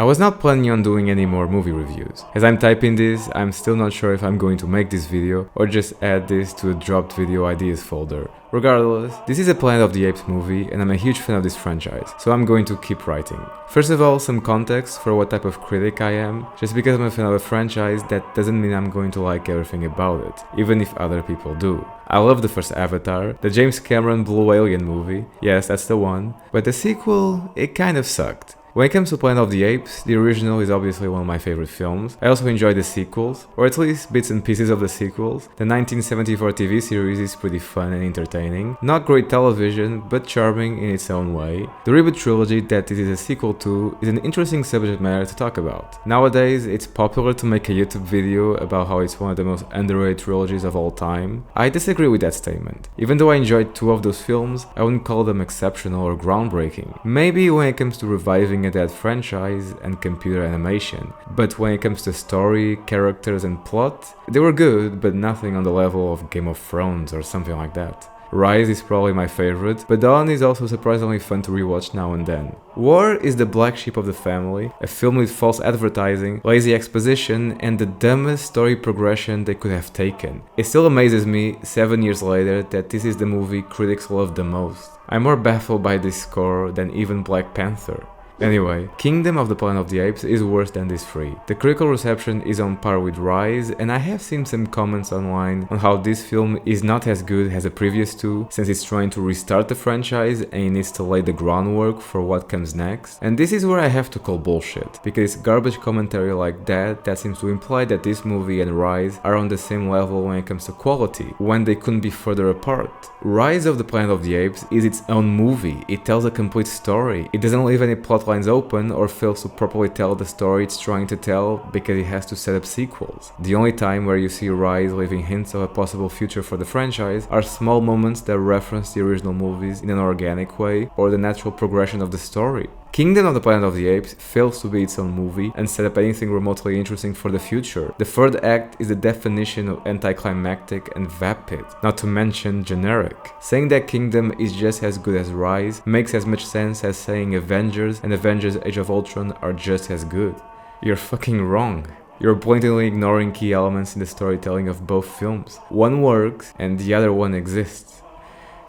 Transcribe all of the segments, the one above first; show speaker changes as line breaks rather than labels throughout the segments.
I was not planning on doing any more movie reviews. As I'm typing this, I'm still not sure if I'm going to make this video or just add this to a dropped video ideas folder. Regardless, this is a Planet of the Apes movie and I'm a huge fan of this franchise, so I'm going to keep writing. First of all, some context for what type of critic I am. Just because I'm a fan of a franchise, that doesn't mean I'm going to like everything about it, even if other people do. I love the first Avatar, the James Cameron Blue Alien movie, yes, that's the one, but the sequel, it kind of sucked. When it comes to Planet of the Apes, the original is obviously one of my favorite films. I also enjoy the sequels, or at least bits and pieces of the sequels. The 1974 TV series is pretty fun and entertaining. Not great television, but charming in its own way. The reboot trilogy that it is a sequel to is an interesting subject matter to talk about. Nowadays, it's popular to make a YouTube video about how it's one of the most underrated trilogies of all time. I disagree with that statement. Even though I enjoyed two of those films, I wouldn't call them exceptional or groundbreaking. Maybe when it comes to reviving a dead franchise and computer animation, but when it comes to story, characters and plot, they were good, but nothing on the level of Game of Thrones or something like that. Rise is probably my favorite, but Dawn is also surprisingly fun to rewatch now and then. War is the black sheep of the family, a film with false advertising, lazy exposition, and the dumbest story progression they could have taken. It still amazes me, 7 years later, that this is the movie critics love the most. I'm more baffled by this score than even Black Panther. Anyway, Kingdom of the Planet of the Apes is worse than these three. The critical reception is on par with Rise, and I have seen some comments online on how this film is not as good as the previous two, since it's trying to restart the franchise and it needs to lay the groundwork for what comes next. And this is where I have to call bullshit, because garbage commentary like that seems to imply that this movie and Rise are on the same level when it comes to quality, when they couldn't be further apart. Rise of the Planet of the Apes is its own movie. It tells a complete story. It doesn't leave any plot lines open or fails to properly tell the story it's trying to tell because it has to set up sequels. The only time where you see Rise leaving hints of a possible future for the franchise are small moments that reference the original movies in an organic way or the natural progression of the story. Kingdom of the Planet of the Apes fails to be its own movie and set up anything remotely interesting for the future. The third act is the definition of anticlimactic and vapid, not to mention generic. Saying that Kingdom is just as good as Rise makes as much sense as saying Avengers and Avengers Age of Ultron are just as good. You're fucking wrong. You're blatantly ignoring key elements in the storytelling of both films. One works and the other one exists.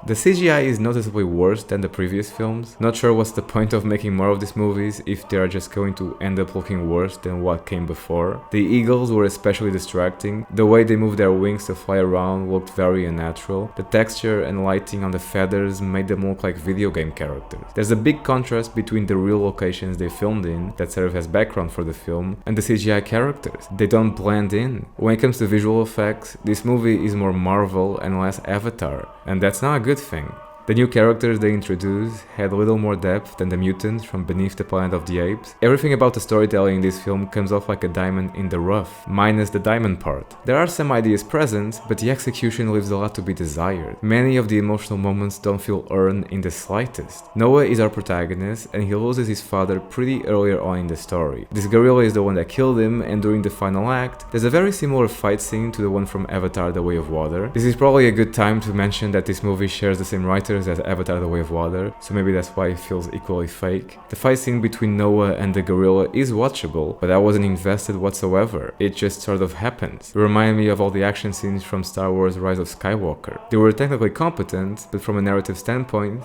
The CGI is noticeably worse than the previous films. Not sure what's the point of making more of these movies if they are just going to end up looking worse than what came before. The eagles were especially distracting. The way they moved their wings to fly around looked very unnatural. The texture and lighting on the feathers made them look like video game characters. There's a big contrast between the real locations they filmed in, that serve as background for the film, and the CGI characters. They don't blend in. When it comes to visual effects, this movie is more Marvel and less Avatar, and that's not a good thing. The new characters they introduced had little more depth than the mutants from beneath the Planet of the Apes. Everything about the storytelling in this film comes off like a diamond in the rough, minus the diamond part. There are some ideas present, but the execution leaves a lot to be desired. Many of the emotional moments don't feel earned in the slightest. Noah is our protagonist, and he loses his father pretty earlier on in the story. This gorilla is the one that killed him, and during the final act, there's a very similar fight scene to the one from Avatar: The Way of Water. This is probably a good time to mention that this movie shares the same writer as Avatar: The Way of Water, so maybe that's why it feels equally fake. The fight scene between Noah and the gorilla is watchable, but I wasn't invested whatsoever. It just sort of happens. It reminded me of all the action scenes from Star Wars: Rise of Skywalker. They were technically competent, but from a narrative standpoint,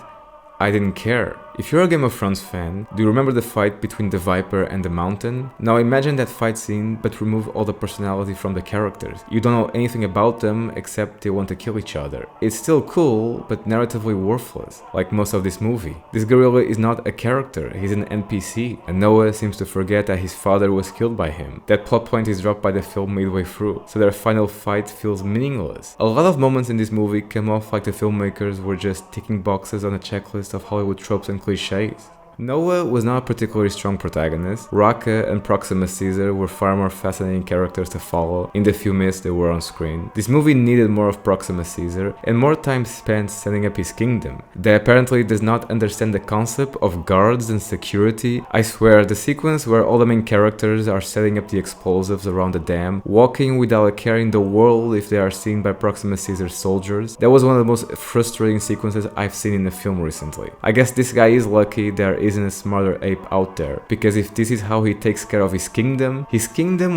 I didn't care. If you're a Game of Thrones fan, do you remember the fight between the Viper and the Mountain? Now imagine that fight scene, but remove all the personality from the characters. You don't know anything about them except they want to kill each other. It's still cool, but narratively worthless, like most of this movie. This gorilla is not a character, he's an NPC, and Noah seems to forget that his father was killed by him. That plot point is dropped by the film midway through, so their final fight feels meaningless. A lot of moments in this movie come off like the filmmakers were just ticking boxes on a checklist of Hollywood tropes and cliches. Noah was not a particularly strong protagonist. Raka and Proxima Caesar were far more fascinating characters to follow in the few minutes they were on screen. This movie needed more of Proxima Caesar and more time spent setting up his kingdom. They apparently does not understand the concept of guards and security. I swear, the sequence where all the main characters are setting up the explosives around the dam, walking without a care in the world if they are seen by Proxima Caesar's soldiers, that was one of the most frustrating sequences I've seen in a film recently. I guess this guy is lucky there isn't a smarter ape out there, because if this is how he takes care of his kingdom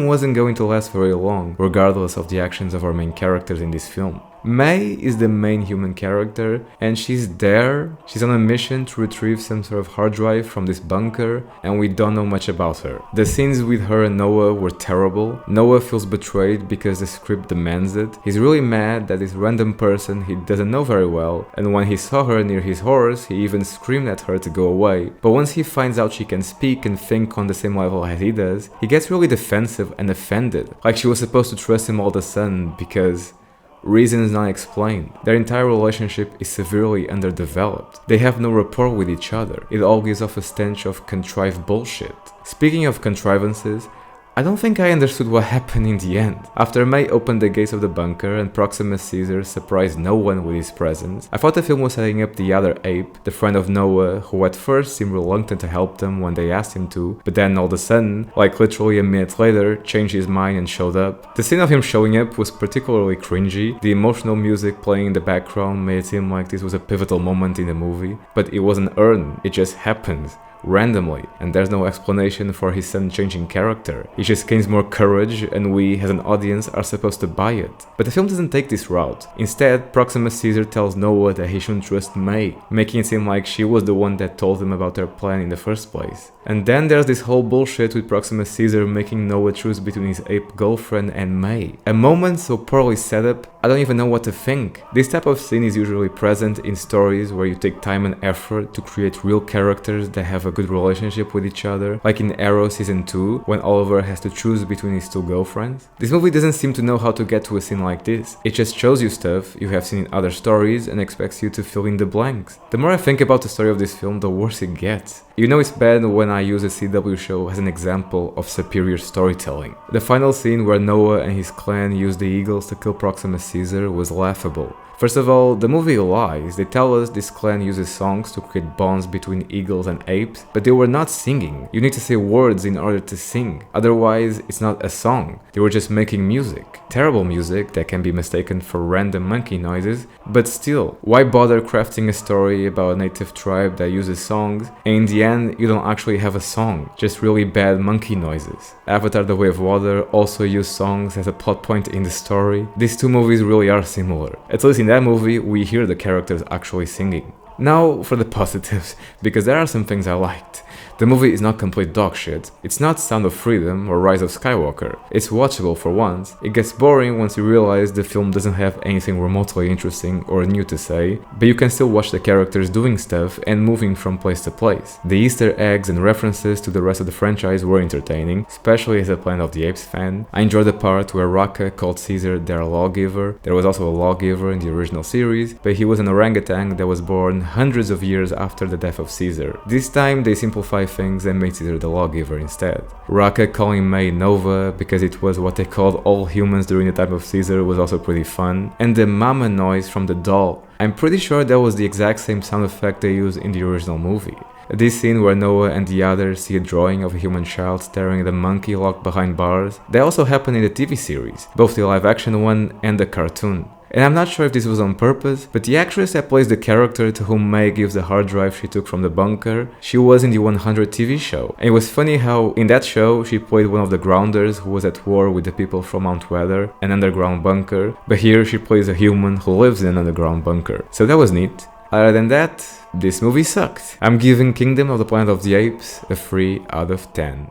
wasn't going to last very long, regardless of the actions of our main characters in this film. May is the main human character, and she's on a mission to retrieve some sort of hard drive from this bunker, and we don't know much about her. The scenes with her and Noah were terrible. Noah feels betrayed because the script demands it. He's really mad that this random person he doesn't know very well, and when he saw her near his horse, he even screamed at her to go away. But once he finds out she can speak and think on the same level as he does, he gets really defensive and offended, like she was supposed to trust him all of a sudden because reasons not explained. Their entire relationship is severely underdeveloped. They have no rapport with each other. It all gives off a stench of contrived bullshit. Speaking of contrivances, I don't think I understood what happened in the end. After May opened the gates of the bunker and Proximus Caesar surprised no one with his presence, I thought the film was setting up the other ape, the friend of Noah, who at first seemed reluctant to help them when they asked him to, but then all of a sudden, like literally a minute later, changed his mind and showed up. The scene of him showing up was particularly cringy. The emotional music playing in the background made it seem like this was a pivotal moment in the movie, but it wasn't earned, it just happened randomly, and there's no explanation for his son changing character. He just gains more courage, and we as an audience are supposed to buy it. But the film doesn't take this route. Instead, Proximus Caesar tells Noah that he shouldn't trust May, making it seem like she was the one that told him about their plan in the first place. And then there's this whole bullshit with Proximus Caesar making Noah choose between his ape girlfriend and May. A moment so poorly set up, I don't even know what to think. This type of scene is usually present in stories where you take time and effort to create real characters that have a good relationship with each other, like in Arrow season 2, when Oliver has to choose between his two girlfriends. This movie doesn't seem to know how to get to a scene like this. It just shows you stuff you have seen in other stories and expects you to fill in the blanks. The more I think about the story of this film, the worse it gets. You know it's bad when I use a CW show as an example of superior storytelling. The final scene where Noah and his clan use the eagles to kill Proximus Caesar was laughable. First of all, the movie lies. They tell us this clan uses songs to create bonds between eagles and apes, but they were not singing. You need to say words in order to sing. Otherwise, it's not a song. They were just making music. Terrible music that can be mistaken for random monkey noises, but still, why bother crafting a story about a native tribe that uses songs, and in the end, you don't actually have a song, just really bad monkey noises. Avatar: The Way of Water also used songs as a plot point in the story. These two movies really are similar. At least in that movie, we hear the characters actually singing. Now for the positives, because there are some things I liked. The movie is not complete dog shit. It's not Sound of Freedom or Rise of Skywalker. It's watchable for once. It gets boring once you realize the film doesn't have anything remotely interesting or new to say, but you can still watch the characters doing stuff and moving from place to place. The Easter eggs and references to the rest of the franchise were entertaining, especially as a Planet of the Apes fan. I enjoyed the part where Raka called Caesar their lawgiver. There was also a lawgiver in the original series, but he was an orangutan that was born hundreds of years after the death of Caesar. This time they simplify things and made Caesar the lawgiver instead. Raka calling May Nova because it was what they called all humans during the time of Caesar was also pretty fun. And the mama noise from the doll. I'm pretty sure that was the exact same sound effect they used in the original movie. This scene where Noah and the others see a drawing of a human child staring at a monkey locked behind bars, that also happened in the TV series, both the live action one and the cartoon. And I'm not sure if this was on purpose, but the actress that plays the character to whom May gives the hard drive she took from the bunker, she was in the 100 TV show. And it was funny how in that show she played one of the grounders who was at war with the people from Mount Weather, an underground bunker, but here she plays a human who lives in an underground bunker. So that was neat. Other than that, this movie sucked. I'm giving Kingdom of the Planet of the Apes a 3 out of 10.